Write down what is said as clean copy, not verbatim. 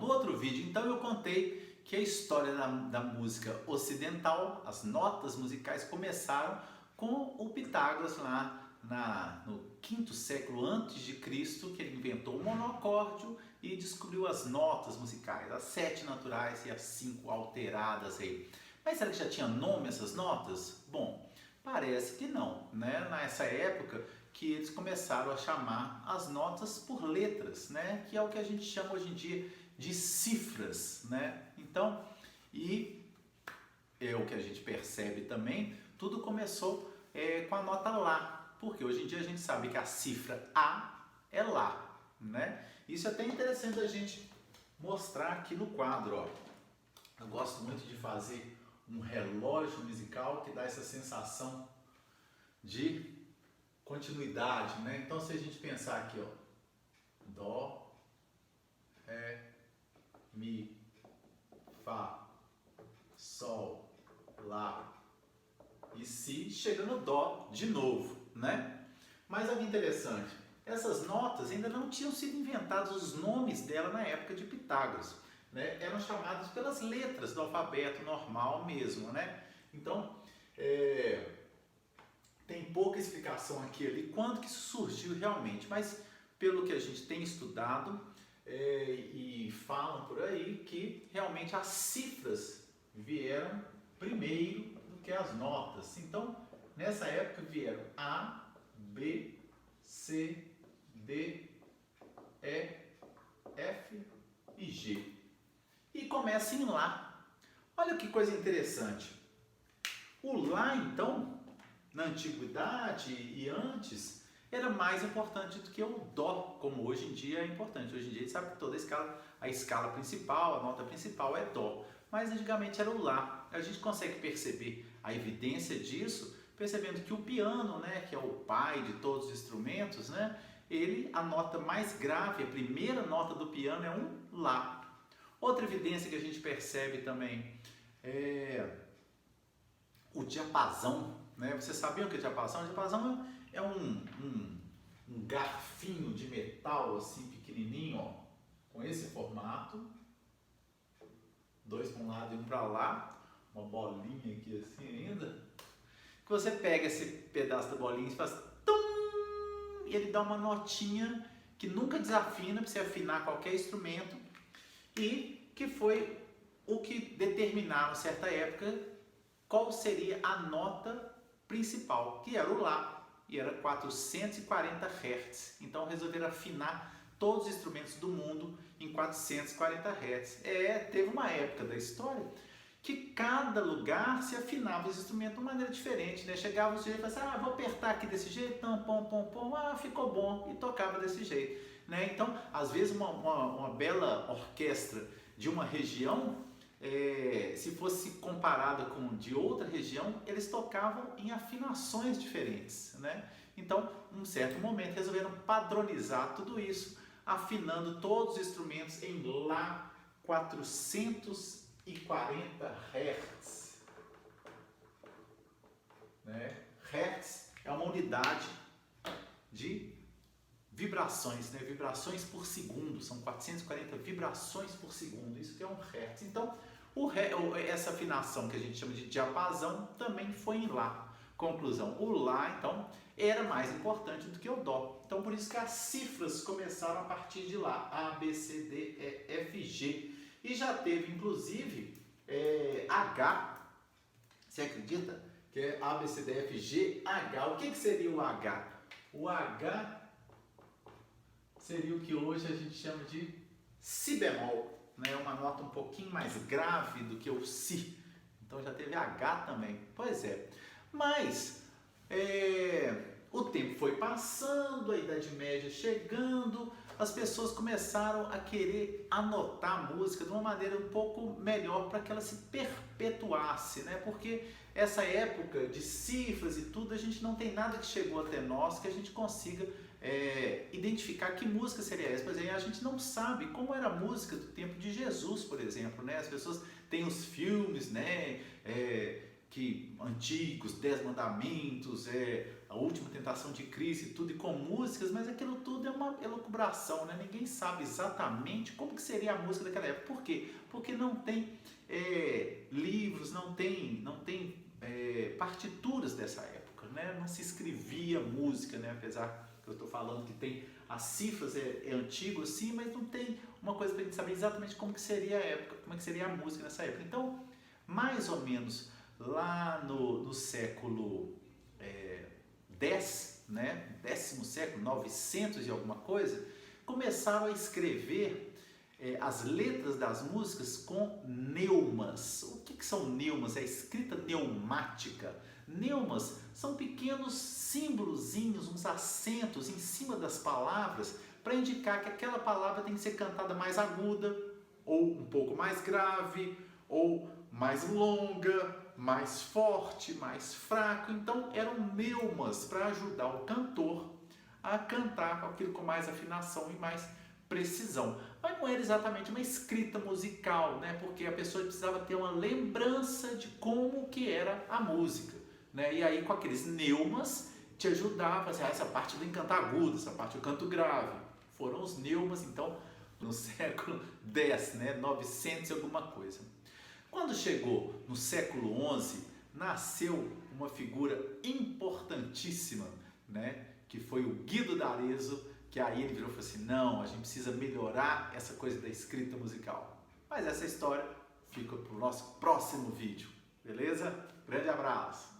no outro vídeo, então eu contei que a história da música ocidental, as notas musicais começaram com o Pitágoras lá no quinto século antes de Cristo, que ele inventou o monocórdio e descobriu as notas musicais, as 7 naturais e as 5 alteradas aí. Mas será que já tinha nome essas notas? Bom, parece que não, né? Nessa época que eles começaram a chamar as notas por letras, né? Que é o que a gente chama hoje em dia de cifras, né? Então, e é o que a gente percebe também, tudo começou com a nota Lá, porque hoje em dia a gente sabe que a cifra A é Lá, né? Isso é até interessante a gente mostrar aqui no quadro, ó. Eu gosto muito de fazer um relógio musical que dá essa sensação de continuidade, né? Então, se a gente pensar aqui, ó, Dó, Ré, Mi, Fá, Sol, Lá e Si, chega no Dó de novo, né? Mas olha que interessante, essas notas ainda não tinham sido inventados os nomes dela na época de Pitágoras, né? Eram chamadas pelas letras do alfabeto normal mesmo, né? Então, tem pouca explicação aqui e ali quando que isso surgiu realmente, mas pelo que a gente tem estudado e falam por aí que realmente as cifras vieram primeiro do que as notas. Então, nessa época vieram A, B, C, D, E, F e G. E começa em Lá. Olha que coisa interessante. O Lá, então, na antiguidade e antes, era mais importante do que o Dó, como hoje em dia é importante. Hoje em dia a gente sabe que toda a escala principal, a nota principal é Dó. Mas antigamente era o Lá. A gente consegue perceber a evidência disso, percebendo que o piano, né, que é o pai de todos os instrumentos, né, a nota mais grave, a primeira nota do piano é um Lá. Outra evidência que a gente percebe também é o diapasão, né? Vocês sabiam o que é diapasão? O diapasão é um garfinho de metal assim pequenininho, ó, com esse formato, dois para um lado e um para lá, uma bolinha aqui assim ainda, que você pega esse pedaço da bolinha e faz tum, e ele dá uma notinha que nunca desafina para você afinar qualquer instrumento, e que foi o que determinaram, em certa época, qual seria a nota principal, que era o Lá, e era 440 Hz. Então resolveram afinar todos os instrumentos do mundo em 440 Hz. Teve uma época da história que cada lugar se afinava os instrumentos de uma maneira diferente, né? Chegava o sujeito e falava assim, vou apertar aqui desse jeito, pom, pom, pom, ficou bom, e tocava desse jeito, né? Então, às vezes uma bela orquestra de uma região, se fosse comparada com de outra região, eles tocavam em afinações diferentes, né? Então, num certo momento, resolveram padronizar tudo isso, afinando todos os instrumentos em Lá 440 Hz. Né? Hertz é uma unidade de vibrações, né? Vibrações por segundo, são 440 vibrações por segundo, isso que é um Hertz. Então, essa afinação que a gente chama de diapasão também foi em Lá. Conclusão, o Lá, então, era mais importante do que o Dó. Então, por isso que as cifras começaram a partir de Lá, A, B, C, D, E, F, G. E já teve, inclusive, H, você acredita? Que é A, B, C, D, F, G, H. O que seria o H? O H seria o que hoje a gente chama de Si bemol, né? Uma nota um pouquinho mais grave do que o Si. Então já teve H também. Pois é. Mas o tempo foi passando, a Idade Média chegando, as pessoas começaram a querer anotar a música de uma maneira um pouco melhor para que ela se perpetuasse, né? Porque essa época de cifras e tudo, a gente não tem nada que chegou até nós que a gente consiga identificar que música seria essa. Por exemplo, a gente não sabe como era a música do tempo de Jesus, por exemplo, né? As pessoas têm os filmes, né? Antigos, 10 Mandamentos, Última Tentação de Cristo e tudo, e com músicas, mas aquilo tudo é uma elucubração, né? Ninguém sabe exatamente como que seria a música daquela época. Por quê? Porque não tem livros, não tem partituras dessa época, né? Não se escrevia música, né? Apesar que eu estou falando que tem as cifras, é antigo sim, mas não tem uma coisa para a gente saber exatamente como que seria a época, como é que seria a música nessa época. Então, mais ou menos lá no século X, né? 10º século, 900 e alguma coisa, começaram a escrever as letras das músicas com neumas. O que são neumas? É a escrita neumática. Neumas são pequenos símbolozinhos, uns acentos em cima das palavras para indicar que aquela palavra tem que ser cantada mais aguda, ou um pouco mais grave, ou mais longa, mais forte, mais fraco. Então eram neumas para ajudar o cantor a cantar aquilo com mais afinação e mais precisão. Mas não era exatamente uma escrita musical, né? Porque a pessoa precisava ter uma lembrança de como que era a música, né? E aí com aqueles neumas te ajudava, assim, essa parte tem que cantar agudo, essa parte eu canto grave. Foram os neumas, então, no século X, né? 900 e alguma coisa. Quando chegou no século XI, nasceu uma figura importantíssima, né? Que foi o Guido d'Arezzo, que aí ele virou e falou assim, não, a gente precisa melhorar essa coisa da escrita musical. Mas essa história fica para o nosso próximo vídeo, beleza? Grande abraço!